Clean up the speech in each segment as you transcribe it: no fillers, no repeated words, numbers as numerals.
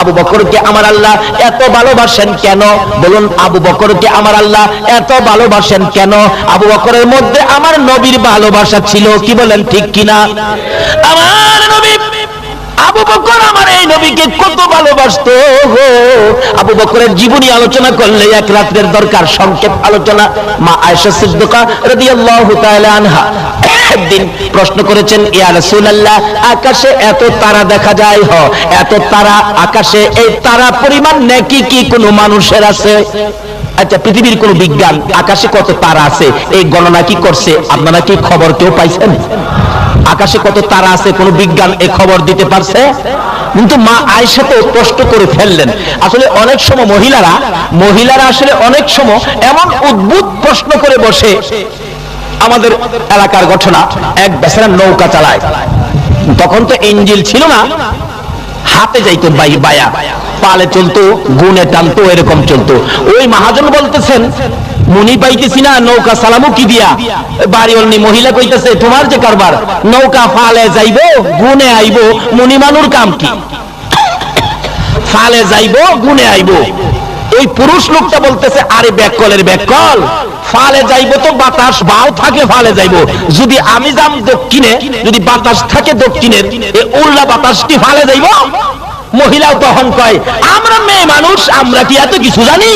আবু বকরকে আমার আল্লাহ এত ভালোবাসেন কেন? বলুন, আবু বকরকে আমার আল্লাহ এত ভালোবাসেন কেন? আবু বকরের মধ্যে আমার নবীর ভালোবাসা ছিল, কি বলেন ঠিক কিনা? আমার নবী আবু বকর আমার এই নবীকে কত ভালোবাসতো গো। আবু বকরের জীবনী আলোচনা করলে এক রাতের দরকার, সংক্ষেপ আলোচনা। মা আয়েশা সিদ্দিকা রাদিয়াল্লাহু তাআলা আনহা একদিন প্রশ্ন করেছেন, ইয়া রাসূলুল্লাহ, আকাশে এত তারা দেখা যায়, এত তারা আকাশে, এই তারা পরিমাণ নেকি কি কোনো মানুষের আছে? আচ্ছা, পৃথিবীর কোন বিজ্ঞান আকাশে কত তারা আছে এই গণনা কি করছে? আপনারা কি খবর কেউ পাইছেন? আকাশে কত তারা আছে কোন বিজ্ঞান এই খবর দিতে পারছে? কিন্তু মা আয়েশা তো প্রশ্ন করে ফেললেন। আসলে অনেক সময় মহিলারা আসলে অনেক সময় এমন অদ্ভুত প্রশ্ন করে বসে। আমাদের এলাকার ঘটনা, এক বেচারা নৌকা চালায়, তখন তো ইঞ্জিল ছিল না, হাতে যাইতো বায়া, পালে চলতো, গুনে টানতো, এরকম চলতো। ওই মহাজন বলতেছেন, মুনি পাইতেছি না, নৌকা চালামু কি দিয়া? বাড়িওয়ালি মহিলা কইতেছে, তোমার যে কারবার, নৌকা ফালে যাইবো, গুনে আইবো, মুনি মানুর কাম কি? ফালে যাইবো, গুনে আইবো। ওই পুরুষ লোকটা বলতেছে, আরে ব্যাককলের ব্যাককল, ফালে যাইবো তো বাতাস বাও থাকলে ফালে যাইবো, যদি আমি যাম দক্ষিণে, যদি বাতাস থাকে দক্ষিণের, এই উল্টা বাতাসটি ফালে যাইবো। মহিলাও তখন কয়, আমরা মেয়ে মানুষ, আমরা কি এত কিছু জানি?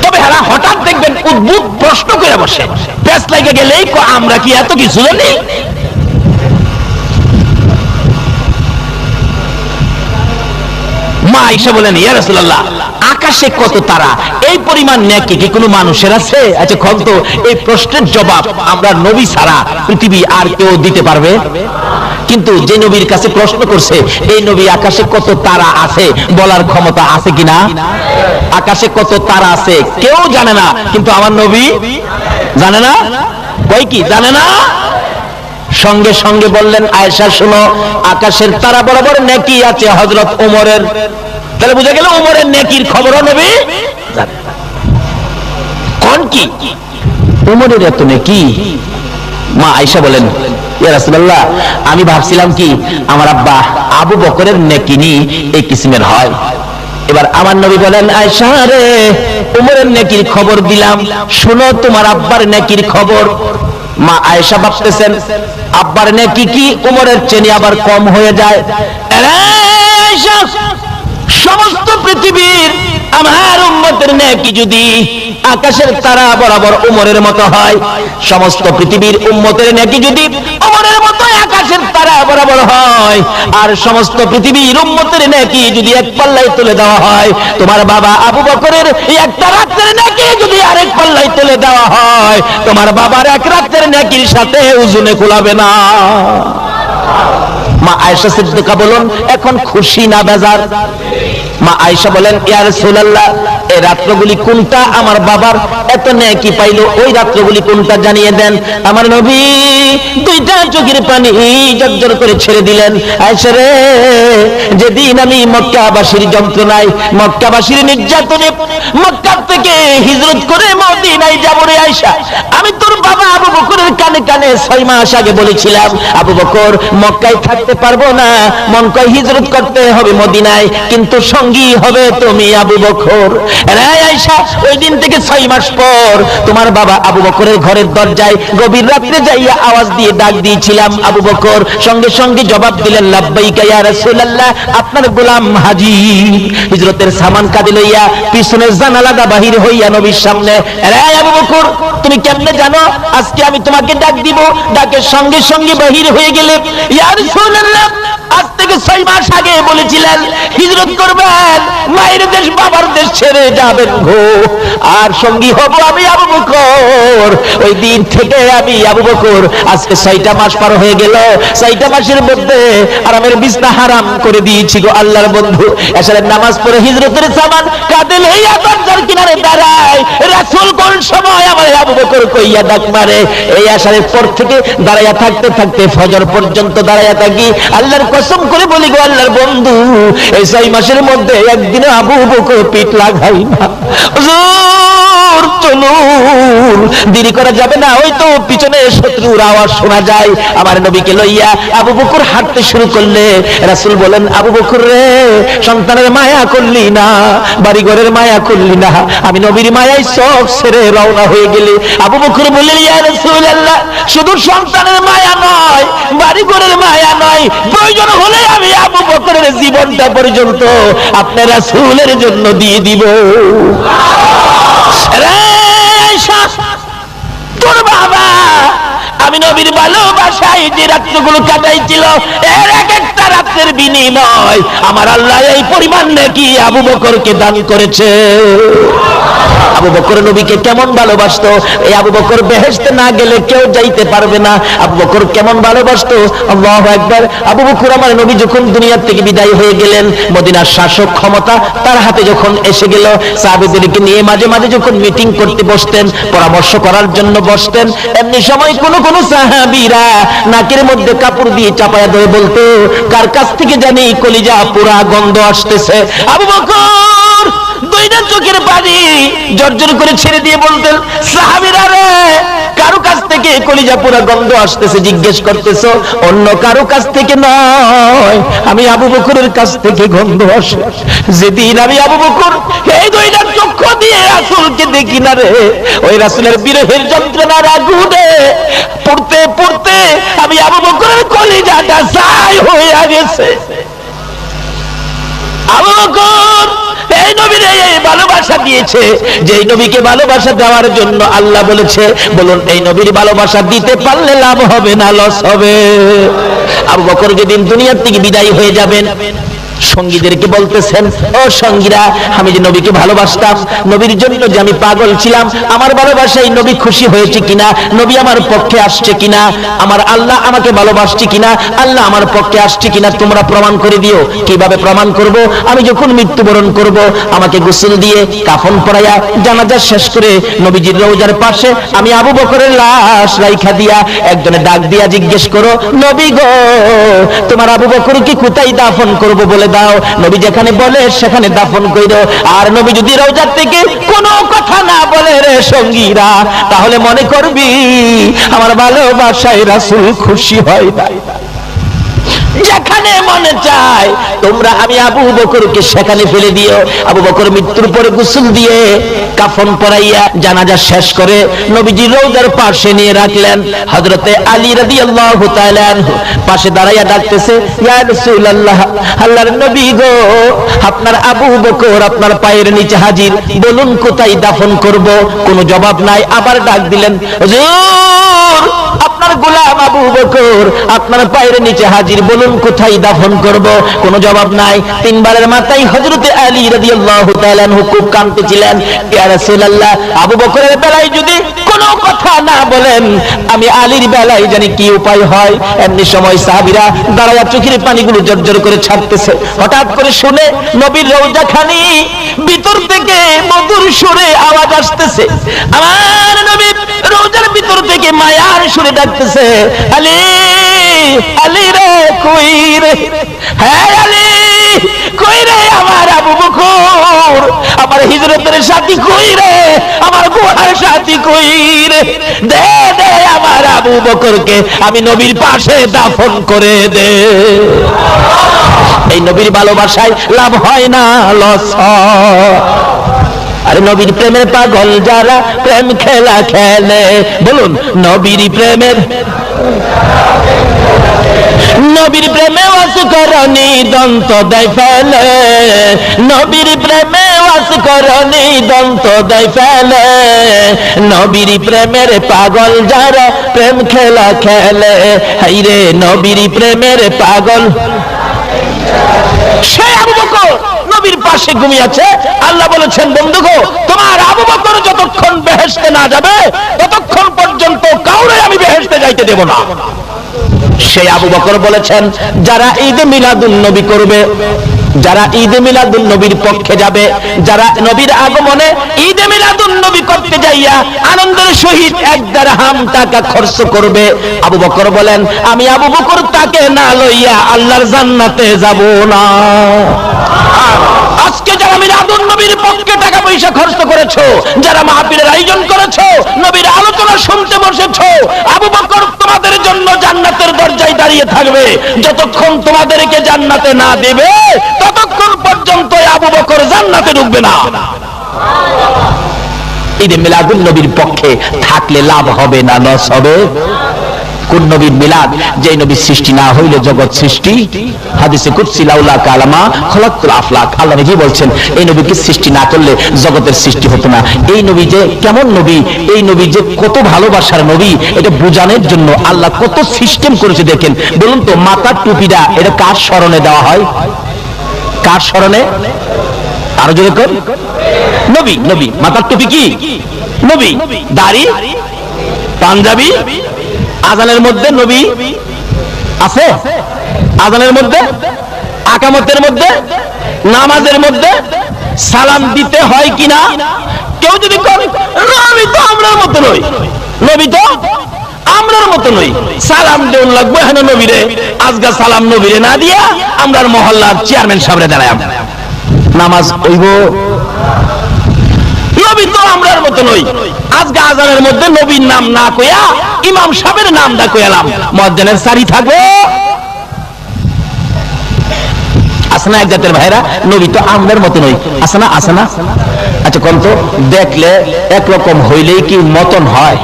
তবে এরা হঠাৎ দেখবেন অদ্ভুত প্রশ্ন করে বসে, পেস লাগে গেলেই আমরা কি এত কিছু জানি? মা আয়েশা বলেন, ইয়া রাসূলুল্লাহ, আকাশে কত তারা, এই পরিমাণ নেকি কি কোনো মানুষের আছে? আচ্ছা কত? এই প্রশ্নের জবাব আমরা নবী ছাড়া পৃথিবী আর কেউ দিতে পারবে? কিন্তু যে নবীর কাছে প্রশ্ন করছে, এই নবী আকাশে কত তারা আছে বলার ক্ষমতা আছে কিনা? আকাশে কত তারা আছে কেউ জানে না, কিন্তু আমার নবী জানে না। কই কি জানে না? সঙ্গে সঙ্গে বললেন, আয়েশা শোনো, আকাশের তারা বরাবর নেকি আছে হযরত ওমরের। তাহলে বুঝা গেল ওমরের নেকির খবরও নবী জানেন। কোন কি ওমরের এত নেকি? মা আয়েশা বলেন, ইয়া রাসূলুল্লাহ, আমি ভাবছিলাম কি আমার আব্বা আবু বকরের নেকি নি এই কিসিমের হয়। এবার আমার নবী বলেন, আয়েশা রে, ওমরের নেকির খবর দিলাম, শুনো তোমার আব্বার নেকির খবর। মা আয়েশা ভাবতেছেন, আব্বার নেকি কি ওমরের চেয়ে আবার কম হয়ে যায়? আয়েশা, সমস্ত পৃথিবীর আমার উম্মতের নেকি যদি আকাশের তারা বরাবর ওমরের মতো হয়, সমস্ত পৃথিবীর উম্মতের নেকি যদি ওমরের মতো আকাশের তারা বরাবর হয়, আর সমস্ত পৃথিবীর উম্মতের নেকি যদি এক পাল্লায় তুলে দেওয়া হয়, তোমার বাবা আবু বকরের একটা রাতের নেকি যদি আরেক পাল্লায় তুলে দেওয়া হয়, তোমার বাবার এক রাতের নেকির সাথে ওজনে কুলাবে না। মা আয়েশা সিদ্দিকা বলেন, এখন খুশি না বেজার? মা আয়েশা বলেন, ইয়া রাসূলুল্লাহ, এই রাত্রগুলি কোনটা আমার বাবার এত নেকি পাইলো, ওই রাত্রগুলি কোনটা জানিয়ে দেন। আমার নবী দুইটা চোখের পানি জর্জর করে ছেড়ে দিলেন। আয়েশা রে, যেদিন আমি মক্কাবাসীর যন্ত্রণায়, মক্কাবাসীর নির্যাতনে মক্কা থেকে হিজরত করে মদিনায় যাব রে আয়েশা, আমি তোর বাবা আবু বকরের কানে কানে 6 মাস আগে বলেছিলাম, আবু বকর মক্কায় থাকতে পারবো না, মন কয় হিজরত করতে হবে মদিনায়, কিন্তু সঙ্গী হবে তুমি আবু বকর। আয়েশা, ওই দিন থেকে 6 মাস পর তোমার বাবা আবু বকরের ঘরের দরজায় গভীর রাত্রে যাইয়া আওয়াজ দিয়ে ডাক দিয়েছিলাম, আবু বকর সঙ্গে সঙ্গে জবাব দিলেন, লাব্বাইকা ইয়া রাসূলুল্লাহ, আপনার গোলাম হাজির। হিজরতের সামান কাঁধে লইয়া পিছনের জানালাটা বাহির হইয়া নবীর সামনে, আবু বকর তুমি কেমনে জানো আজকে আমি তোমাকে ডাক দিব? ডাকের সঙ্গে সঙ্গে বাহির হয়ে গেলে, ইয়া রাসূলুল্লাহ, আজ থেকে 6 মাস আগে বলেছিলেন হিজরত করবেন, মায়ের দেশ বাবার দেশ ছেড়ে যাবেন গো, আর সঙ্গী হব আমি আবু বকর। ওই দিন থেকে আমি আবু বকর, আজকে 6টা মাস পার হয়ে গেল, 6টা মাসের মধ্যে আরামের বিছনা হারাম করে দিয়েছি গো আল্লাহর বন্ধু। এশারের নামাজ পড়ে হিজরতের সামান কাঁধে লইয়া দরজার কিনারে দাঁড়ায়, রাসূল কোন সময় আমার আবু বকর কইয়া ডাক মারে। এই এশারের পর থেকে দাঁড়াইয়া থাকতে থাকতে ফজর পর্যন্ত দাঁড়াইয়া থাকি। আল্লাহর কসম করে বলি গো আল্লাহর বন্ধু, এই 6 মাসের মধ্যে একদিন আবু বকর পিঠ লাগাই না। হুজুর চলুন, দেরি করা যাবে না, ওই তো পিছনে শত্রুর আওয়াজ শোনা যায়। আমার নবীকে লইয়া আবু বকর হাঁটতে শুরু করলে রাসূল বলেন, আবু বকর রে, সন্তানের মায়া করলি না, বাড়ি ঘরের মায়া করলি না, আমি নবীর মায়ায় সব ছেড়ে রওনা হয়ে গেলি। আবু বকর বললেন, ইয়া রাসূলুল্লাহ, শুধু সন্তানের মায়া নয়, বাড়ি ঘরের মায়া নয়, প্রয়োজন হলে আমি আবু বকরের জীবনটা পর্যন্ত আপনার রাসূলের জন্য দিয়ে দিব। তোর বাবা আমি নবীর ভালোবাসায় যে রাত্রগুলো কাটাইছিল, এর এক একটা রাত্রের বিনিময় আমার আল্লাহ এই পরিমাণ নাকি আবু বকরকে দান করেছে। আবু বকর নবীকে কেমন ভালোবাসতো, এই আবু বকর বেহেশতে না গেলে কেউ যাইতে পারবে না। আবু বকর কেমন ভালোবাসতো, আল্লাহু আকবার। আবু বকর আমার নবী যখন দুনিয়া থেকে বিদায় হয়ে গেলেন, মদিনার শাসক ক্ষমতা তার হাতে যখন এসে গেল, সাহাবীদেরকে নিয়ে মাঝে মাঝে যখন মিটিং করতে বসতেন, পরামর্শ করার জন্য বসতেন, এমনি সময় কোন কোন সাহাবীরা নাকের মধ্যে কাপড় দিয়ে চাপায়া ধরে বলতো, কার কাছ থেকে জানি কলিজা পুরা গন্ধ আসতেছে। আবু বকর দুইটা চোখের পানি জর্জর করে ছেড়ে দিয়ে বলতেন, সাহাবীরা রে, কারো কাছ থেকে কলিজা পুরা গন্ধ আসতেছে জিজ্ঞেস করতেছো, অন্য কারো কাছ থেকে নয়, আমি আবু বকরের কাছ থেকে গন্ধ আসে। যেদিন আমি আবু বকর এই দুইটা চক্ষু দিয়ে রাসূলকে দেখি না রে, ওই রাসূলের বিরহের যন্ত্রণার আগুনে পড়তে পড়তে আমি আবু বকরের কলিজাটা ছাই হয়ে গেছে। আবু বকর এই নবীর এই ভালোবাসা দিয়েছে, যে নবীকে ভালোবাসা দেওয়ার জন্য আল্লাহ বলেছে, বলুন এই নবীর ভালোবাসা দিতে পারলে লাভ হবে না লস হবে? আবু বকর যেদিন দুনিয়ার থেকে বিদায় হয়ে যাবেন, সঙ্গীদেরকে বলতেছেন, ও সঙ্গীরা, আমি যে নবীকে ভালোবাসতাম, নবীর জন্য যে আমি পাগল ছিলাম, আমার ভালোবাসায় নবী খুশি হয়েছে কিনা, নবী আমার পক্ষে আসছে কিনা, আমার আল্লাহ আমাকে ভালোবাসছে কিনা, আল্লাহ আমার পক্ষে আসছে কিনা, তোমরা প্রমাণ করে দিও। কিভাবে প্রমাণ করব? আমি যখন মৃত্যুবরণ করব, আমাকে গোসল দিয়ে কাফন পরাইয়া জানাজা শেষ করে নবীজির রওজার পাশে আমি আবু বকরের লাশ রাইখা দিয়া একজনে ডাক দিয়া জিজ্ঞেস করো, নবী গো, তোমার আবু বকরকে কোথায় দাফন করব বলে দাও। নবী যেখানে বলে সেখানে দাফন কইরো। আর নবী যদি রওজার থেকে কোনো কথা না বলে রে সঙ্গীরা, তাহলে মনে করবি আমার ভালোবাসায় রাসূল খুশি হয় না। যেখানে মনে চায় তোমরা আমি আবু বকরকে সেখানে ফেলে দিও। আবু বকর মৃত্যুর পরে গোসল দিয়ে কাফন পরাইয়া জানাজা শেষ করে নবীজির রওজার পাশে নিয়ে রাখলেন। হযরতে আলী রাদিয়াল্লাহু তাআলা আনহু পাশে দাঁড়াইয়া ডাকতেছে, ইয়া রাসূলুল্লাহ, আল্লাহর নবী গো, আপনার আবু বকর আপনার পায়ের নিচে হাজির, বলুন কোথায় দাফন করব? কোনো জবাব নাই। আবার ডাক দিলেন, হুজুর, আপনার গোলাম আবু বকর আপনার পায়ের নিচে হাজির, বলুন কোথায় দাফন করব? কোনো জবাব নাই। তিনবারের মাথায় হযরতে আলী রাদিয়াল্লাহু তাআলা আনহু খুব কাঁদতেছিলেন, ইয়া রাসূলুল্লাহ, আবু বকরের বেলায় যদি কোনো কথা না বলেন, আমি আলীর বেলায় জানি কি উপায় হয়। এমনি সময় সাহাবীরা দাঁড়ায়া চোখের পানিগুলো জর্জর করে ছাড়তেছে। হঠাৎ করে শুনে নবীর রওজাখানি ভিতর থেকে মধুর সুরে আওয়াজ আসতেছে। আমার নবী রওজার ভিতর থেকে মায়ার সুরে ডাকতেছে, আলী, আলী রে, কই রে? হ্যাঁ আলী, কই রে আমার আবু বকর? আমার হিজরতের সাথী কই রে? আমার গোহার সাথী কই রে? দে দে আমার আবু বকরকে আমি নবীর পাশে দাফন করে দে। এই নবীর ভালোবাসায় লাভ হয় না, লস হয়। আরে নবীর প্রেমের পাগল যারা প্রেম খেলা খেলে, বলুন নবীর প্রেমের, নবীর প্রেমে ওয়াস করনি দন্ত দেয় ফেলে, নবীর প্রেমে ওয়াস করনি দন্ত দেয় ফেলে, নবীর প্রেমের পাগল যারা প্রেম খেলা খেলে, হাইরে নবীর প্রেমের পাগল। সে আবু বকর নবীর পাশে ঘুমিয়ে আছে। আল্লাহ বলেছেন, বন্ধুগো, তোমার আবু বকর যতক্ষণ বেহেশতে না যাবে ততক্ষণ পর্যন্ত কাউরে আমি বেহেশতে যাইতে দেব না। সেই আবু বকর বলেছেন, যারা ঈদে মিলাদুন নবী করবে, যারা ঈদে মিলাদুন নবীর পক্ষে যাবে, যারা নবীর আগমনে ঈদে মিলাদুন নবী করতে যাইয়া আনন্দের সহিত 1 দিরহাম টাকা খরচ করবে, আবু বকর বলেন, আমি আবু বকর তাকে না লইয়া আল্লাহর জান্নাতে যাব না। আজকে যারা মিলাদুন নবীর পক্ষে টাকা পয়সা খরচ করেছো, যারা মাহফিলের আয়োজন করেছো, নবীর আলোচনা শুনতে বসেছো, আবু বকর তোমাদের জন্য জান্নাতের দরজায় দাঁড়িয়ে থাকবে। যতক্ষণ তোমাদেরকে জান্নাতে না দেবে ততক্ষণ পর্যন্ত আবু বকর জান্নাতে ঢুকবে না। ঈদে মিলাদুন নবীর পক্ষে থাকলে লাভ হবে না লস হবে? কোন নবীর মিলাদ? যে নবীর সৃষ্টি না হইলে জগৎ সৃষ্টি। হাদিসে কুদসি লাউলা কালামা খলাকতুল আফলাক, আল্লাহ নিজে বলছেন এই নবীকে সৃষ্টি না করলে জগতের সৃষ্টি হতো না। এই নবী যে কেমন নবী, এই নবী যে কত ভালোবাসার নবী, এটা বোঝানোর জন্য আল্লাহ কত সিস্টেম করেছে। দেখেন, বলুন তো মাথার টুপিটা এটা কার স্মরণে দেওয়া হয়? কার স্মরণে? আরো জোরে কর। নবী। নবী মাথার টুপি কি? নবী। দাড়ি, পাঞ্জাবি, আজানের মধ্যে নবী আছে, আজানের মধ্যে, আকামতের মধ্যে, নামাজের মধ্যে সালাম দিতে হয় কিনা? কেউ যদি করে নবী তো আমরার মতো নই, নবী তো আমরার মতো নই, সালাম দেউন লাগবে হেন নবীরে। আজকা সালাম নবীরে না দিয়া আমরার মহল্লার চেয়ারম্যান সাহেবরে দাঁড়ায় নামাজ হইব? নবী তো আমরার মতো নই। আজকে আজানের মধ্যে নবীর নাম না কইয়া ইমাম সাহেবের নামটা কইলাম, মুয়াজ্জিনের সারি থাকবো? আছে না এক জাতের ভাইরা, নবী তো আমরার মতো নই, আছে না? আছে না? আচ্ছা কোন তো দেখলে একরকম হইলেই কি মতন হয়?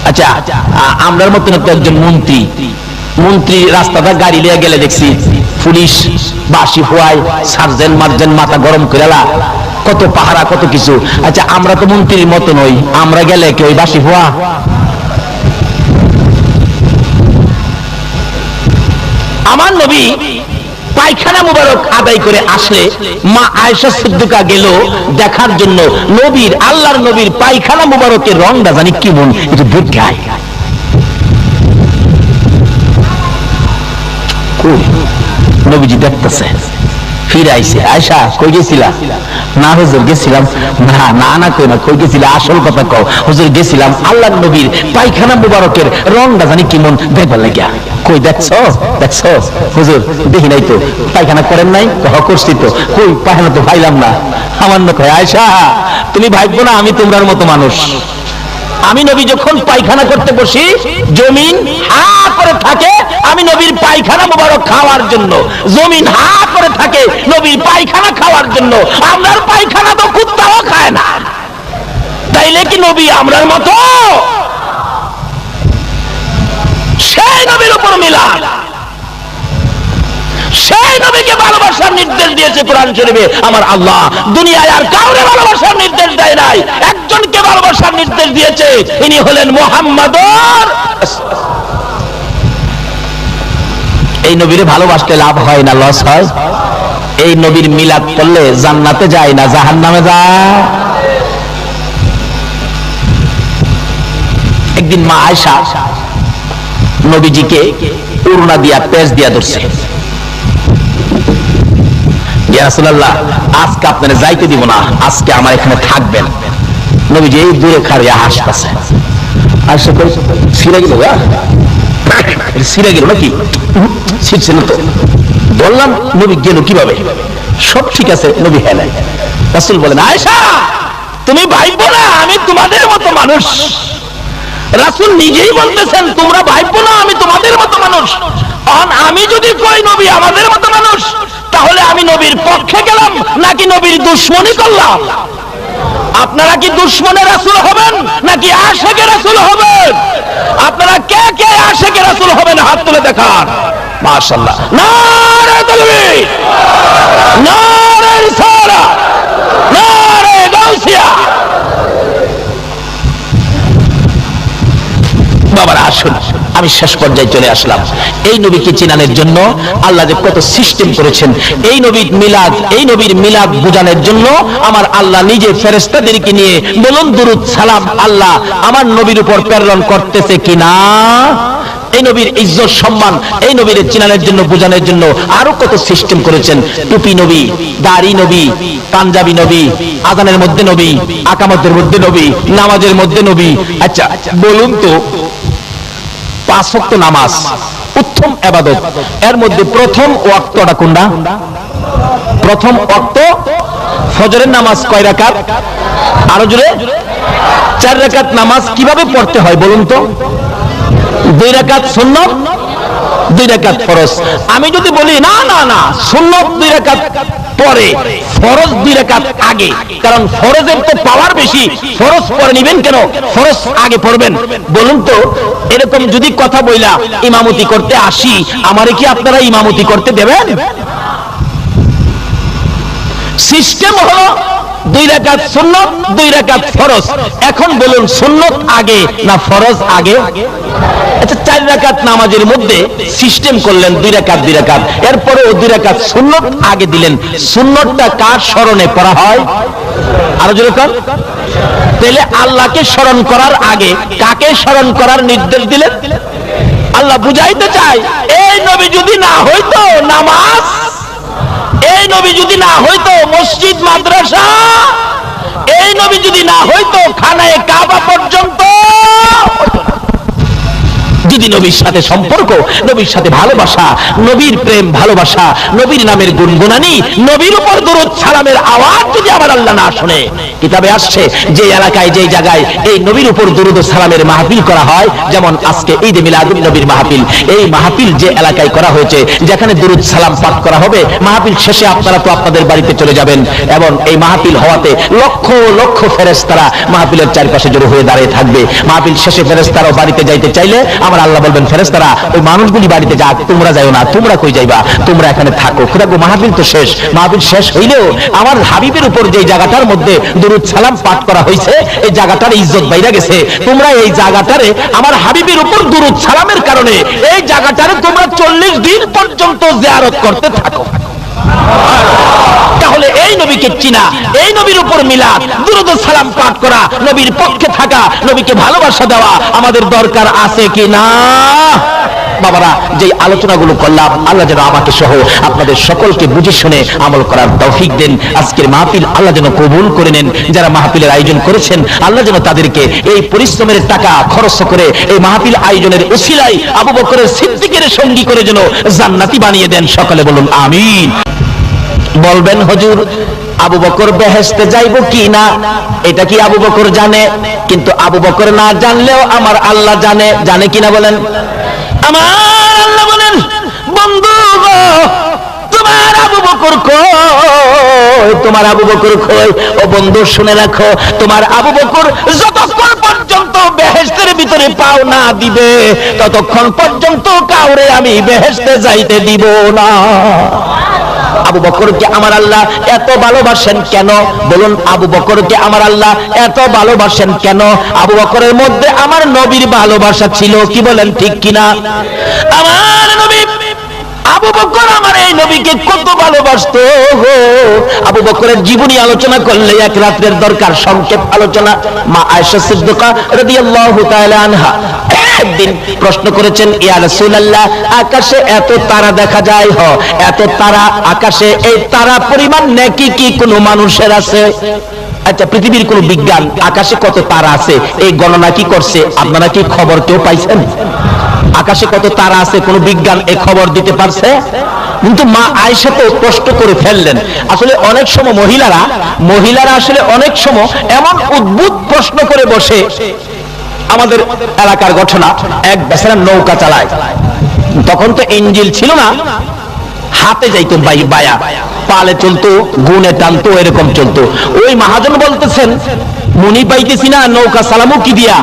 আচ্ছা আমরার মতন তো একজন মন্ত্রী, মন্ত্রী রাস্তাটা গাড়ি লিয়ে গেলে দেখছি পুলিশ বাসি ফুয়ায় সার্জেন্ট মার্জেন্ট মাথা গরম করেলা, কত পাহারা কত কিছু। আচ্ছা আমরা তো মন্ত্রীর মতো নই, আমরা গেলে কি ওই বাসি ফুয়া? আমার নবী পায়খানা মুবারক আদায় করে আসলে মা আয়েশা সিদ্দিকা গেল দেখার জন্য নবীর, আল্লাহর নবীর পায়খানা মুবারকের রংটা জানি কি মন এটা বুঝায়। নবীজি দেখতেছে, ফিরে আইছে। আয়েশা কই গেছিলা? না হুজুর গেছিলাম। না না না কই না, কই গেছিলা? আসল কথা কও। হুজুর গেছিলাম আল্লাহর নবীর পায়খানা মুবারকের রংটা জানি কি মন দেখবার লাগিয়া। কই দেখছো? দেখছো? হুজুর দেখি নাই তো। পায়খানা করেন নাই? করছি তো। কই পায়খানা তো ভাইলাম না। আমার না কয় আয়েশা তুমি ভাববো না আমি তোমরার মতো মানুষ। আমি নবী যখন পায়খানা করতে বসি জমিন হা করে থাকে আমি নবীর পায়খানা মুবারক খাওয়ার জন্য, জমিন হা করে থাকে নবীর পায়খানা খাওয়ার জন্য। আমরার পায়খানা তো কুত্তাও খায় না, তাইলে কি নবী আমরার মতো? সেই নবীর উপর মিলাদ, সেই নবীকে ভালোবাসার নির্দেশ দিয়েছে কোরআন শরীফে আমার আল্লাহ। দুনিয়ায় আর কাউরে ভালোবাসার নির্দেশ দেয় নাই, একজনকে ভালোবাসার নির্দেশ দিয়েছে, ইনি হলেন মুহাম্মাদুর। এই নবীরে ভালোবাসতে লাভ হয় না লস হয়? এই নবীর মিলাদ করলে জান্নাতে যায় না জাহান্নামে যায়? একদিন মা আয়েশা নবীজিকে উড়না দিয়া পেঁচ দিয়া ধরছে, ইয়া রাসূলুল্লাহ আজকে আপনারা যাইতে দিব না, আজকে আমার এখানে থাকবেন। নবীজি এই দূরে খাড়িয়া হাসতেছে। আয়েশা কই ছিঁড়ে গেল? ছিঁড়ে গেল নাকি? ছিঁড়ছে না তো। বললাম নবী গেল কিভাবে? সব ঠিক আছে নবী। হ্যাঁ রাসূল বলেন আয়েশা তুমি ভাইবো না আমি তোমাদের মতো মানুষ। রাসূল নিজেই বলতেছেন তোমরা ভাইবো না আমি তোমাদের মতো মানুষ। আমি যদি কই নবী আমাদের মতো মানুষ, তাহলে আমি নবীর পক্ষে গেলাম নাকি নবীর দুশমনি করলাম? আপনারা কি দুশমনের রাসূল হবেন নাকি আশিকের রাসূল হবেন? আপনারা কে কে আশিকের রাসূল হবেন হাত তুলে দেখান। মাশাআল্লাহ। নারে তাকবীর, নারে রিসালাত, নারে গাউসিয়া। বাবার আসুন আমি শেষ পর্যায়ে চলে আসলাম। এই নবীকে চিনানোর জন্য আল্লাহ যে কত সিস্টেম করেছেন, এই নবীর মিলাদ, এই নবীর মিলাদ বোঝানোর জন্য আমার আল্লাহ নিজে ফেরেশতাদেরকে নিয়ে বলুন দুরূদ সালাম আল্লাহ আমার নবীর উপর প্রেরণ করতেছে কিনা। এই নবীর ইজ্জত সম্মান, এই নবীর চিনানোর জন্য বোঝানোর জন্য আরো কত সিস্টেম করেছেন। টুপি নবী, দাড়ি নবী, পাঞ্জাবি নবী, আযানের মধ্যে নবী, আকামতের মধ্যে নবী, নামাজের মধ্যে নবী। আচ্ছা বলুন তো 5 ওয়াক্ত নামাজ উত্তম ইবাদত, এর মধ্যে প্রথম ওয়াক্তটা কোনটা? প্রথম ওয়াক্ত ফজরের নামাজ কয় রাকাত? আরো জোরে। 4 রাকাত নামাজ কিভাবে পড়তে হয় বলুন তো? 2 রাকাত সুন্নাত, 2 রাকাত ফরজ। আমি যদি বলি না না না, সুন্নাত 2 রাকাত পরে, ফরজ 2 রাকাত আগে, কারণ ফরজের তো পাওয়ার বেশি, ফরজ পরে নেবেন কেন, ফরজ আগে পড়বেন। বলুন তো, এরকম যদি কথা বইলা ইমামতি করতে আসি, আমারে কি আপনারা ইমামতি করতে দেবেন? সিস্টেম হলো 2 রাকাত সুন্নাত, 2 রাকাত ফরজ। এখন বলুন, সুন্নাত আগে না ফরজ আগে? আচ্ছা, 4 রাকাত নামাজের মধ্যে সিস্টেম করলেন 2 রাকাত 2 রাকাত, এরপরে 2 রাকাত সুন্নাত আগে দিলেন। সুন্নাতটা কার স্মরণে পড়া হয়? আরো যেরকম, তাহলে আল্লাহকে স্মরণ করার আগে কাকে স্মরণ করার নির্দেশ দিলেন? আল্লাহ বুঝাইতে চায়, এই নবী যদি না হইতো নামাজ, এই নবী যদি না হইতো মসজিদ মাদ্রাসা, এই নবী যদি না হইতো খানায়ে কাবা পর্যন্ত, যদি নবীর সাথে সম্পর্ক, নবীর সাথে ভালোবাসা, নবীর প্রেম ভালোবাসা, নবীর নামের গুনগুনানি, নবীর উপর দরুদ সালামের আওয়াজ যদি আমার আল্লাহ না শুনে, কিতাবে আসছে যে এলাকায় যে জায়গায় এই নবীর উপর দরুদ সালামের মাহফিল করা হয়, যেমন আজকে ঈদে মিলাদুন নবীর মাহফিল, এই মাহফিল যে এলাকায় করা হয়েছে, যেখানে দরুদ সালাম পাঠ করা হবে, মাহফিল শেষে আপনারা তো আপনাদের বাড়িতে চলে যাবেন, এবং এই মাহফিল হওয়াতে লক্ষ লক্ষ ফেরেশতারা মাহফিলের চারপাশে জড়ো হয়ে দাঁড়িয়ে থাকবে। মাহফিল শেষে ফেরেশতারাও বাড়িতে যাইতে চাইলে আমার আল্লাহ বলবেন, ফেরেশতারা ওই মানুষগুলি বাড়িতে যাক, তোমরা যাও না, তোমরা কই যাইবা, তোমরা এখানে থাকো। খোদা গো, মাহফিল তো শেষ, মাহফিল শেষ হইলেও আমার হাবিবের উপর যে জায়গাটার মধ্যে দরুদ সালাম পাঠ করা হয়েছে, এই জায়গাটার ইজ্জত বাইরা গেছে। তোমরা এই জায়গাটারে আমার হাবিবের উপর দরুদ সালামের কারণে এই জায়গাটারে তোমরা 40 দিন পর্যন্ত জিয়ারত করতে থাকো। তাহলে এই নবীকে চিনা, এই নবীর উপর মিলাদ, দুরূদ ও সালাম পাঠ করা, নবীর পক্ষে থাকা, নবীকে ভালোবাসা দেওয়া আমাদের দরকার আছে কি না? বাবারা, যে আলোচনাগুলো করলাম, আল্লাহ যেন আমাকে সহ আপনাদের সকলকে বুঝে শুনে আমল করার তৌফিক দেন। আজকের মাহফিল আল্লাহ যেন কবুল করে নেন। যারা মাহফিলের আয়োজন করেছেন, আল্লাহ যেন তাদেরকে এই পরিশ্রমের টাকা খরচ করে এই মাহফিল আয়োজনের উসিলায় আবু বকরের সিদ্দিকের সঙ্গী করে যেন জান্নাতি বানিয়ে দেন। সকলে বলুন আমিন। বলবেন, হুজুর আবু বকর বেহেশতে যাইব কি না, এটা কি আবু বকর জানে? কিন্তু আবু বকর না জানলেও আমার আল্লাহ জানে। জানে কিনা বলেন? আমার আল্লাহ বলেন, বন্ধু গো, তোমার আবু বকর কই, তোমার আবু বকর কই? ও বন্ধু, শুনে রাখো, তোমার আবু বকর যতক্ষণ পর্যন্ত বেহেশতের ভিতরে পাও না দিবে, ততক্ষণ পর্যন্ত কাউরে আমি বেহেশতে যাইতে দিব না। আবু বকরকে আমার আল্লাহ এত ভালোবাসেন কেন? বলুন, আবু বকরকে আমার আল্লাহ এত ভালোবাসেন কেন? আবু বকরের মধ্যে আমার নবীর ভালোবাসা ছিল, কি বলেন, ঠিক কিনা? আমার নবী আবু বকর আমার এই নবীকে কত ভালোবাসতো। আবু বকরের জীবনী আলোচনা করলে এক রাত্রের দরকার, সংক্ষেপ আলোচনা। মা আয়েশা সিদ্দিকা রাদিয়াল্লাহু তাআলা আনহা একদিন প্রশ্ন করেছেন, ইয়া রাসূলুল্লাহ, আকাশে এত তারা দেখা যায়, এত তারা আকাশে, এই তারা পরিমাণ নেকি কি কোনো মানুষের আছে? আচ্ছা, পৃথিবীর কোন বিজ্ঞান আকাশে কত তারা আছে এই গণনা কি করছে? আপনারা কি খবর কেউ পাইছেন? আকাশে কত তারা আছে কোন বিজ্ঞান এই খবর দিতে পারছে? কিন্তু মা আয়েশা তো প্রশ্ন করে ফেললেন। আসলে অনেক সময় মহিলারা আসলে অনেক সময় এমন উদ্ভুত প্রশ্ন করে বসে। আমাদের এলাকার ঘটনা, এক বেচারা নৌকা চালায়, তখন তো ইঞ্জিল ছিল না, হাতে যাইতো বায়া, পালে চলতো, গুনে টানতো, এরকম চলতো। ওই মহাজন বলতেছেন, মনি পাইতেছি না, নৌকা চালামু কি দিয়া?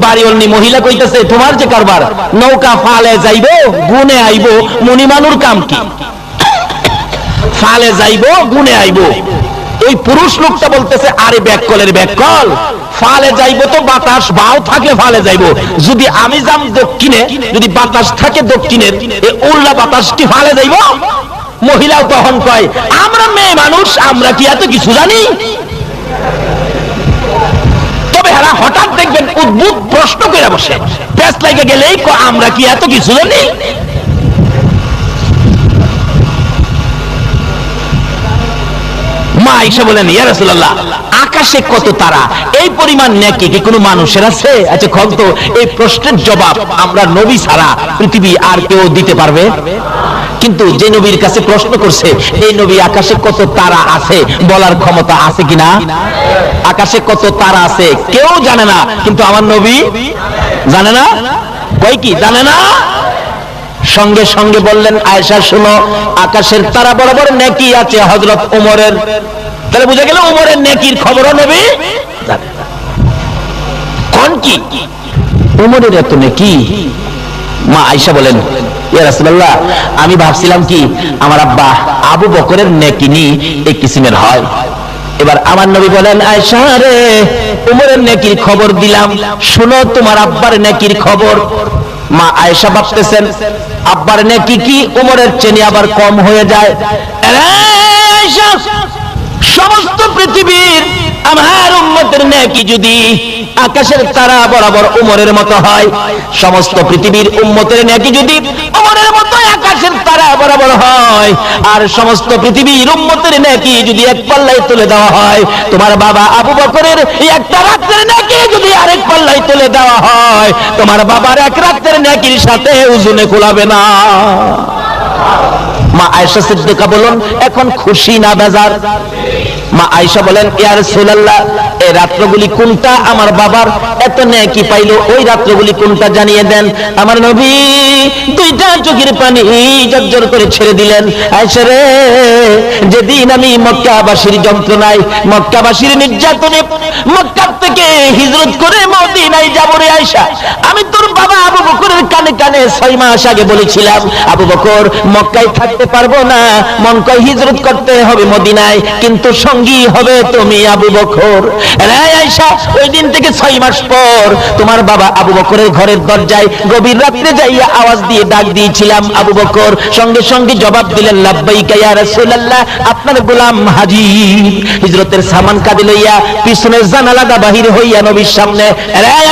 বাড়িওয়ালি মহিলা কইতেছে, তোমার যে কারবার, নৌকা ফালে যাইবো, গুনে আইবো, মনি মানুর কাম কি? ফালে যাইবো, গুনে আইবো। ওই পুরুষ লোকটা বলতেছে, আরে ব্যাককলের ব্যাককল, ফালে যাইবো তো বাতাস বাও থাকলে ফালে যাইবো, যদি আমি যাম দক্ষিণে, যদি বাতাস থাকে দক্ষিণের, এই উল্লা বাতাস কি ফালে যাইবো? মহিলাও তখন কয়, আমরা মেয়ে মানুষ, আমরা কি এত কিছু জানি? তবে এরা হঠাৎ দেখবেন উদ্ভুত প্রশ্ন করে বসে, প্যাস লাগে গেলেই আমরা কি এত কিছু জানি? মা আয়েশা বলেন, ইয়া রাসূলুল্লাহ, আকাশে কত তারা, এই পরিমাণ নেকি কি কোনো মানুষের আছে? আচ্ছা কোন তো, এই প্রশ্নের জবাব আমরা নবী ছাড়া পৃথিবী আর কেউ দিতে পারবে? কিন্তু যে নবীর কাছে প্রশ্ন করছে এই নবী আকাশে কত তারা আছে বলার ক্ষমতা আছে কিনা? আকাশে কত তারা আছে কেউ জানে না, কিন্তু আমার নবী জানে না। কই কি জানে না? সঙ্গে সঙ্গে বললেন, আয়েশা শোনো, আকাশের তারা বরাবর নেকি আছে হযরত ওমরের। তাহলে বুঝা গেল ওমরের নেকির খবরও নবী জানে। কোন কি ওমরের এত নেকি? মা আয়েশা বলেন, ইয়া রাসূলুল্লাহ, আমি ভাবছিলাম কি আমার আব্বা আবু বকরের নেকি নি এই কিসিমের হয়। এবার আমার নবী বলেন, আয়েশা রে, ওমরের নেকির খবর দিলাম, শুনো তোমার আব্বার নেকির খবর। মা আয়েশা ভাবতেছেন আব্বার নেকি কি ওমরের চেয়ে আবার কম হয়ে যায়? আয়েশা, সমস্ত পৃথিবীর আমার উম্মতের নেকি যদি আকাশের তারা বরাবর ওমরের মতো হয়, সমস্ত পৃথিবীর উম্মতের নেকি যদি ওমরের মতো আকাশের তারা বরাবর হয়, আর সমস্ত পৃথিবীর উম্মতের নেকি যদি এক পাল্লায় তুলে দেওয়া হয়, তোমার বাবা আবু বকরের একটা রাতের নেকি যদি আরেক পাল্লায় তুলে দেওয়া হয়, তোমার বাবার এক রাতের নেকির সাথে ওজনে কুলাবে না। মা আয়েশা সিদ্দিকা বলেন, এখন খুশি না বেজার? মা আয়েশা বলেন, ইয়া রাসূলুল্লাহ, এই রাত্রগুলি কোনটা আমার বাবার এত নেকি পাইলো, ওই রাত্রগুলি কোনটা জানিয়ে দেন। আমার নবী দুইটা চোখের পানি জর্জর করে ছেড়ে দিলেন। আয়েশা রে, যেদিন আমি মক্কাবাসীর যন্ত্রণায়, মক্কাবাসীর নির্যাতনে মক্কা থেকে হিজরত করে মদিনায় যাব রে আয়েশা, আমি তোর বাবা আবু বকরের কানে কানে 6 মাস আগে বলেছিলাম, আবু বকর মক্কায় থাকতে পারবো না, মন কয় হিজরত করতে হবে মদিনায়, কিন্তু সঙ্গী হবে তুমি আবু বকর। আয়েশা, ওই দিন থেকে 6 মাস পর তোমার বাবা আবু বকরের ঘরের দরজায় গভীর রাত্রে যাইয়া আওয়াজ দিয়ে ডাক দিয়েছিলাম, আবু বকর সঙ্গে সঙ্গে জবাব দিলেন, লাব্বাইকা ইয়া রাসূলুল্লাহ, আপনার গোলাম হাজির। হিজরতের সামান কাঁধে লইয়া পিছনের জানালাটা বাহির হইয়া নবীর সামনে,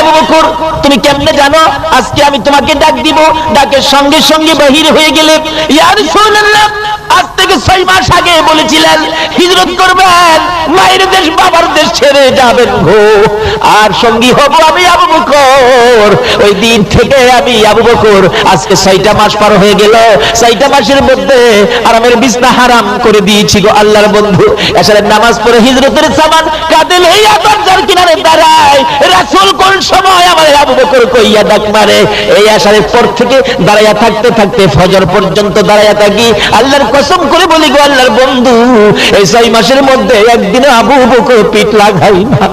আবু বকর তুমি কেমনে জানো আজকে আমি তোমাকে ডাক দিব? ডাকের সঙ্গে সঙ্গে বাহির হয়ে গেলে, ইয়া রাসূলুল্লাহ, আজ থেকে 6 মাস আগে বলেছিলেন হিজরত করবেন, মায়ের দেশ বাবার দেশ ছেড়ে যাবেন গো, আর সঙ্গী হব আমি আবু বকর। ওই দিন থেকে আমি আবু বকর, আজকে 6টা মাস পার হয়ে গেল, 6টা মাসের মধ্যে আরামের বিছনা হারাম করে দিয়েছি গো আল্লাহর বন্ধু। এশারের নামাজ পড়ে হিজরতের সামান কাঁধে লইয়া দরজার কিনারে দাঁড়ায়, রাসূল কোন সময় আমার আবু বকর কইয়া ডাক মারে, এই এশারের পর থেকে দাঁড়াইয়া থাকতে থাকতে ফজর পর্যন্ত দাঁড়াইয়া থাকি। আল্লাহর কসম করে বলি গো আল্লাহর বন্ধু, এই 6 মাসের মধ্যে একদিন আবু বকর পিঠ লাগাই না।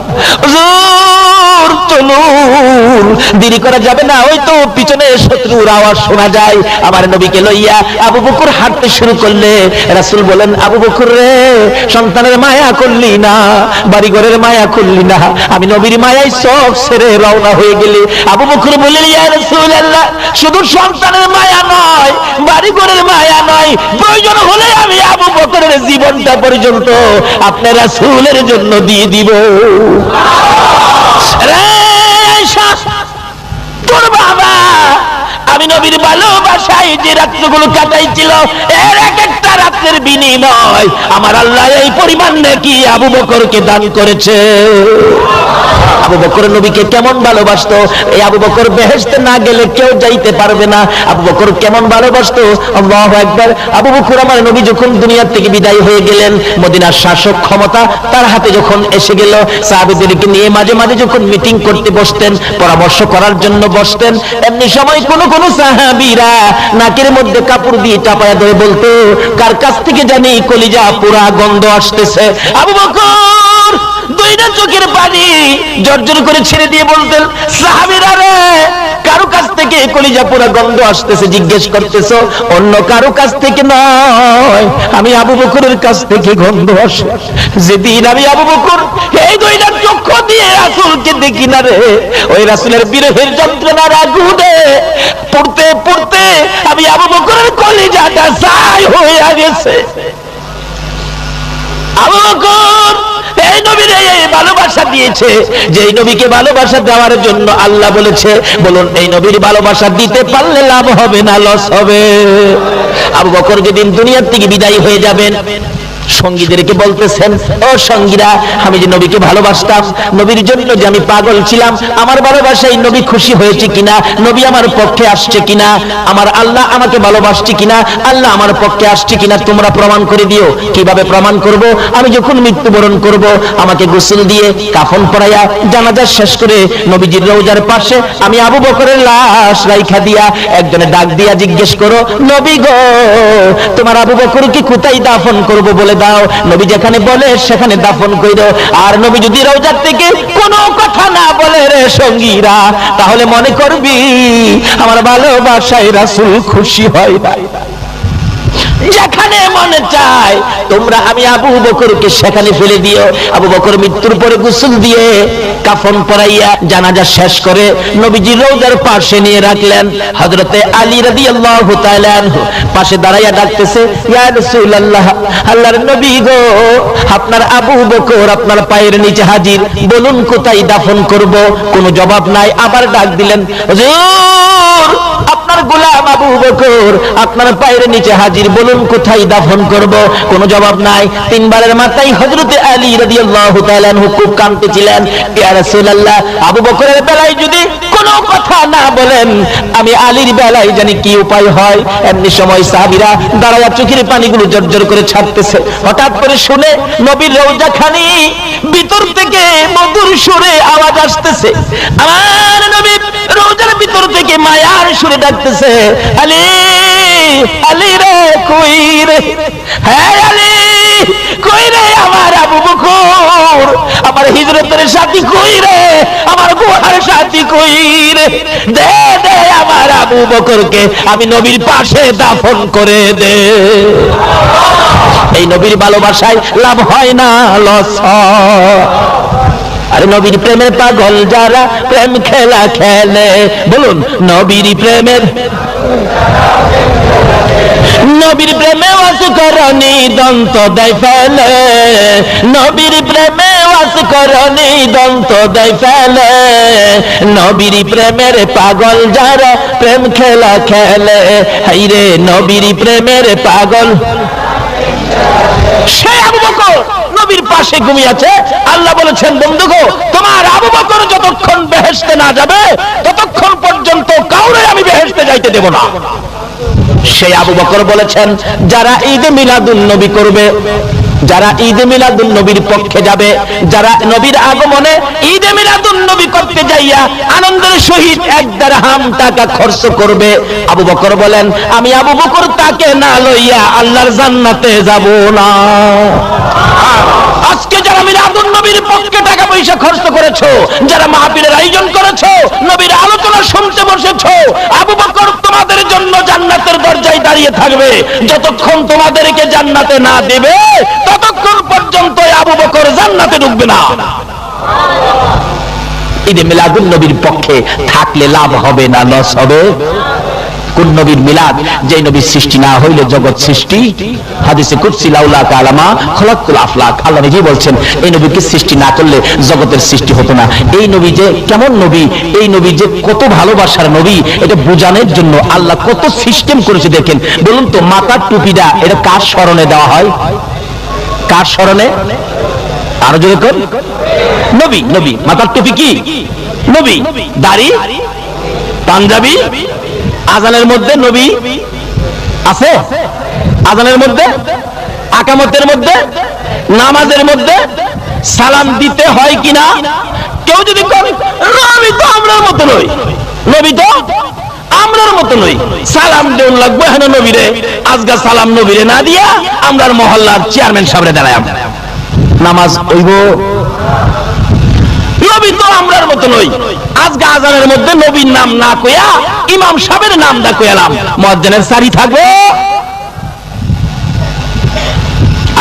হুজুর চলুন, দেরি করা যাবে না, ওই তো পিছনে শত্রুর আওয়াজ শোনা যায়। আমার নবীকে লইয়া আবু বকর হাঁটতে শুরু করলে। রাসূল বলেন, আবু বকর রে, সন্তানের মায়া করলি না, বাড়িঘরের মায়া করলি না, আমি নবীর মায়ায় সব ছেড়ে রওনা হয়ে গেলি। আবু বকর বললেন, ইয়া রাসূলুল্লাহ, শুধু সন্তানের মায়া নয়, বাড়িঘরের মায়া নয়, প্রয়োজন হলে আমি আবু বকরের জীবনটা পর্যন্ত আপনার রাসূলের জন্য দিয়ে দিব। তোর বাবা আমি নবীর ভালোবাসায় যে রাত্রগুলো কাটাইছিল, এর এক একটা রাত্রের বিনিময় আমার আল্লাহ এই পরিমাণ নাকি আবু বকরকে দান করেছে। আবু বকর নবীকে কেমন ভালোবাসতো, এই আবু বকর বেহেশতে না গেলে কেউ যাইতে পারবে না। আবু বকর কেমন ভালোবাসতো, আল্লাহু আকবার। আবু বকর আমার নবী যখন দুনিয়া থেকে বিদায় হয়ে গেলেন, মদিনার শাসক ক্ষমতা তার হাতে যখন এসে গেল, সাহাবীদেরকে নিয়ে মাঝে মাঝে যখন মিটিং করতে বসতেন, পরামর্শ করার জন্য বসতেন, এমনি সময় কোন কোন সাহাবীরা নাকের মধ্যে কাপড় দিয়ে চাপায়া ধরে বলতো, কার কাছ থেকে জানি কলিজা পুরা গন্ধ আসতেছে। আবু বকর দুইটা চোখের পানি জর্জর করে ছেড়ে দিয়ে বলতেন, সাহাবীরা রে, কারো কাছ থেকে কলিজা পুরা গন্ধ আসতেছে জিজ্ঞেস করতেছো, অন্য কারো কাছ থেকে নয়, আমি আবু বকরের কাছ থেকে গন্ধ আসে। যেদিন আমি আবু বকর এই দুইটা চক্ষু দিয়ে রাসূলকে দেখি না রে, ওই রাসূলের বিরহের যন্ত্রণার আগুনে পড়তে পড়তে আমি আবু বকরের কলিজাটা ছাই হয়ে গেছে। আবু বকর এই নবীর এই ভালোবাসা দিয়েছে, যে এই নবীকে ভালোবাসা দেওয়ার জন্য আল্লাহ বলেছে, বলুন এই নবীর ভালোবাসা দিতে পারলে লাভ হবে না লস হবে? আবু বকর যেদিন দুনিয়ার থেকে বিদায় হয়ে যাবেন, সঙ্গীদেরকে বলতেছেন, ও সঙ্গীরা, আমি যে নবীকে ভালোবাসতাম, নবীর জন্য যে আমি পাগল ছিলাম, আমার ভালোবাসায় নবী খুশি হয়েছে কিনা, নবী আমার পক্ষে আসছে কিনা, আমার আল্লাহ আমাকে ভালোবাসছে কিনা, আল্লাহ আমার পক্ষে আসছে কিনা, তোমরা প্রমাণ করে দিও। কিভাবে প্রমাণ করব? আমি যখন মৃত্যুবরণ করব, আমাকে গোসল দিয়ে কাফন পরাইয়া জানাজা শেষ করে নবীজির রওজার পাশে আমি আবু বকরের লাশ রাইখা দিয়া একজনে ডাক দিয়া জিজ্ঞেস করো, নবী গো, তোমার আবু বকরকে কোথায় দাফন করব বলে দাও। নবী যেখানে বলে সেখানে দাফন কইরো। আর নবী যদি রওজার থেকে কোনো কথা না বলে রে সঙ্গীরা, তাহলে মনে করবি আমার ভালোবাসায় রাসূল খুশি হয় না। যেখানে মনে চায় তোমরা আমি আবু বকরকে সেখানে ফেলে দিও। আবু বকর মৃত্যুর পরে গোসল দিয়ে কাফন পরাইয়া জানাজা শেষ করে নবীজি রওজার পাশে নিয়ে রাখলেন। হযরতে আলী রাদিয়াল্লাহু তাআলা আনহু পাশে দাঁড়াইয়া ডাকতেছে, ইয়া রাসূলুল্লাহ, আল্লাহর নবী গো, আপনার আবু বকর আপনার পায়ের নিচে হাজির, বলুন কোথায় দাফন করব। কোনো জবাব নাই। আবার ডাক দিলেন, হুজুর, আপনার গোলাম আবু বকর আপনার পায়ের নিচে হাজির, বলুন কোথায় দাফন করব। কোনো জবাব নাই। তিনবারের মাথায় হযরতে আলী রাদিয়াল্লাহু তাআলা আনহু খুব কাঁদতেছিলেন, ইয়া রাসূলুল্লাহ, আবু বকরের বেলায় যদি কোনো কথা না বলেন, আমি আলীর বেলায় জানি কি উপায় হয়। এমনি সময় সাহাবীরা দাঁড়ায়া চোখের পানিগুলো জর্জর করে ছাড়তেছে। হঠাৎ করে শুনে নবীর রওজাখানি ভিতর থেকে মধুর সুরে আওয়াজ আসতেছে। আমার নবী রওজার ভিতর থেকে মায়ার সুরে ডাকতেছে, আলী, আলী রে, কই রে, হ্যাঁ আলী, কই রে আমার আবু বকর, আমার হিজরতের সাথী কই রে, আমার গোয়ার সাথী কই রে, দে দে আমার আবু বকরকে আমি নবীর পাশে দাফন করে দে। এই নবীর ভালোবাসায় লাভ হয় না, লস হয়। আরে নবীর প্রেমের পাগল যারা প্রেম খেলা খেলে, বলুন নবীর প্রেমের, নবীর প্রেমে ওয়াজ করনি দন্ত দেয় ফেলে, নবীর প্রেমে ওয়াজ করনি দন্ত দেয় ফেলে, নবীর প্রেমের পাগল যারা প্রেম খেলা খেলে, হাইরে নবীর প্রেমের পাগল। সে আবু বকর নবীর পাশে ঘুমিয়ে আছে। আল্লাহ বলেছেন, বন্ধু গো, তোমার আবু বকর যতক্ষণ বেহেশতে না যাবে ততক্ষণ পর্যন্ত কাউরে আমি বেহেশতে যাইতে দেব না। সেই আবু বকর বলেছেন, যারা ঈদে মিলাদুন নবী করবে, যারা ঈদে মিলাদুন নবীর পক্ষে যাবে, যারা নবীর আগমনে ঈদে মিলাদুন নবী করতে যাইয়া আনন্দের সহিত 1 দিরহাম টাকা খরচ করবে, আবু বকর বলেন, আমি আবু বকর তাকে না লইয়া আল্লাহর জান্নাতে যাব না। আজকে যারা মিলাদুন নবীর পক্ষে টাকা পয়সা খরচ করেছো, যারা মাহফিলের আয়োজন করেছো, নবীর আলোচনা শুনতে বসেছো, আবু বকর তোমাদের জন্য জান্নাতের দরজায় দাঁড়িয়ে থাকবে। যতক্ষণ তোমাদেরকে জান্নাতে না দেবে ততক্ষণ পর্যন্ত আবু বকর জান্নাতে ঢুকবে না। ঈদে মিলাদুন নবীর পক্ষে থাকলে লাভ হবে না, লস হবে? কোন নবীর মিলাদ? যে নবীর সৃষ্টি না হইলে জগৎ সৃষ্টি। হাদিসে কুদসি, লাউলা কালামা খলাকুল আফলাক, আল্লাহ নিজেই বলছেন, এই নবীকে সৃষ্টি না করলে জগতের সৃষ্টি হতো না। এই নবী যে কেমন নবী, এই নবী যে কত ভালোবাসার নবী, এটা বোঝানোর জন্য আল্লাহ কত সিস্টেম করেছে দেখেন। বলুন তো, মাথার টুপিটা এটা কার স্মরণে দেওয়া হয়? কার স্মরণে? আরো জোরে কর, নবী। নবী মাথার টুপি কি? নবী। দাড়ি, পাঞ্জাবি, আজানের মধ্যে নবী আছে, আজানের মধ্যে, আকামতের মধ্যে, নামাজের মধ্যে সালাম দিতে হয় কিনা? কেউ যদি নবী তো আমরার মতো নই, নবী তো আমরার মতো নই, সালাম দেউন লাগবে হেন নবীরে। আজগা সালাম নবীরে না দিয়া আমরার মহল্লার চেয়ারম্যান সাহেবরে দাঁড়ায় নামাজ হইব? নবী তো আমরার মতো নই। আজকে আজানের মধ্যে নবীর নাম না কইয়া ইমাম সাহেবের নাম দা কইলাম, মুয়াজ্জিনের সারি থাকবে?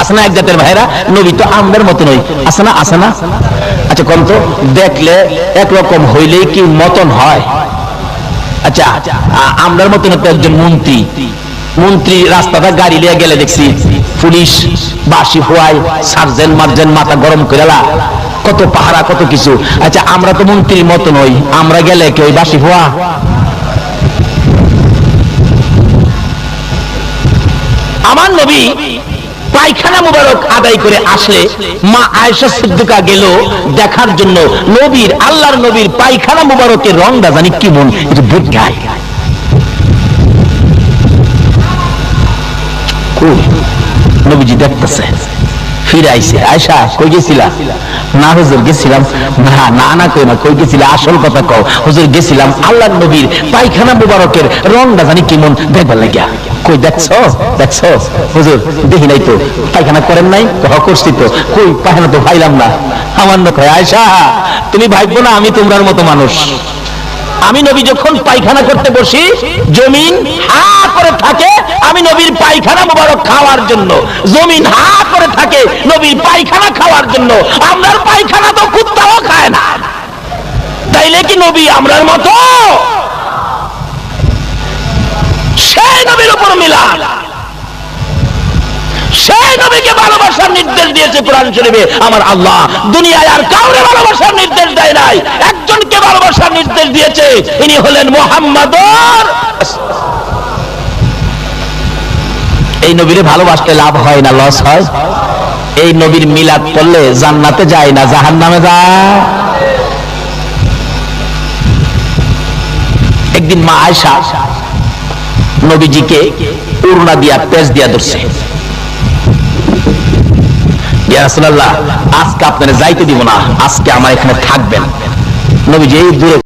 আসনা এক জাতের ভাইরা, নবী তো আমরার মতো নই। আসনা আসনা, আচ্ছা কোন তো দেখলে একরকম হইলেই কি মতন হয়? আচ্ছা, আমরার মতন তো একজন মন্ত্রী, মন্ত্রী রাস্তাটা গাড়ি লিয়ে গেলে দেখছি পুলিশ বাসি ফুয়াই, সার্জেন্ট মার্জেন্ট মাথা গরম করেলা, কত পাহারা, কত কিছু। আচ্ছা, আমরা তো মন্ত্রীর মতো নই, আমরা গেলে কি ওই বাসি ফুয়া? আমার নবী পায়খানা মুবারক আদায় করে আসলে মা আয়েশা সিদ্দিকা গেল দেখার জন্য নবীর, আল্লাহর নবীর পায়খানা মুবারকের রংটা জানি কি মন এটা বুঝায়। নবীজি দেখতেছে, ফিরে আইছে, আয়েশা কই গেছিলা? না হুজুর গেছিলাম। না না না কই না, কই গেছিলা? আসল কথা কও। হুজুর গেছিলাম আল্লাহর নবীর পায়খানা মুবারকের রংটা জানি কেমন দেখবার লাগিয়া। কই দেখছো? দেখছো? হুজুর দেখি নাই তো। পায়খানা করেন নাই? করছি তো। কই পায়খানা তো পাইলাম না। আমার না কয় আয়েশা তুমি ভাববো না আমি তোমরার মতো মানুষ। আমি নবী যখন পায়খানা করতে বসি জমিন হা করে থাকে আমি নবীর পায়খানা মুবারক খাওয়ার জন্য, জমিন হা করে থাকে নবীর পায়খানা খাওয়ার জন্য। আমরার পায়খানা তো কুত্তাও খায় না, তাইলে কি নবী আমরার মতো? সেই নবীর উপর মিলাদ, সেই নবীকে ভালোবাসার নির্দেশ দিয়েছে কোরআন শরীফে আমার আল্লাহ। দুনিয়ায় আর কাউরে ভালোবাসার নির্দেশ দেয় নাই, একজনকে ভালোবাসার নির্দেশ দিয়েছে, ইনি হলেন মুহাম্মাদুর। এই নবীরে ভালোবাসতে লাভ হয় না লস হয়? এই নবীর মিলাদ করলে জান্নাতে যায় না জাহান্নামে যায়? একদিন মা আয়েশা নবীজিকে উড়না দিয়া পেঁচ দিয়া ধরছে, ইয়া রাসূলুল্লাহ আজকে আপনারা যাইতে দিব না, আজকে আমার এখানে থাকবেন। নবীজি এই দূরে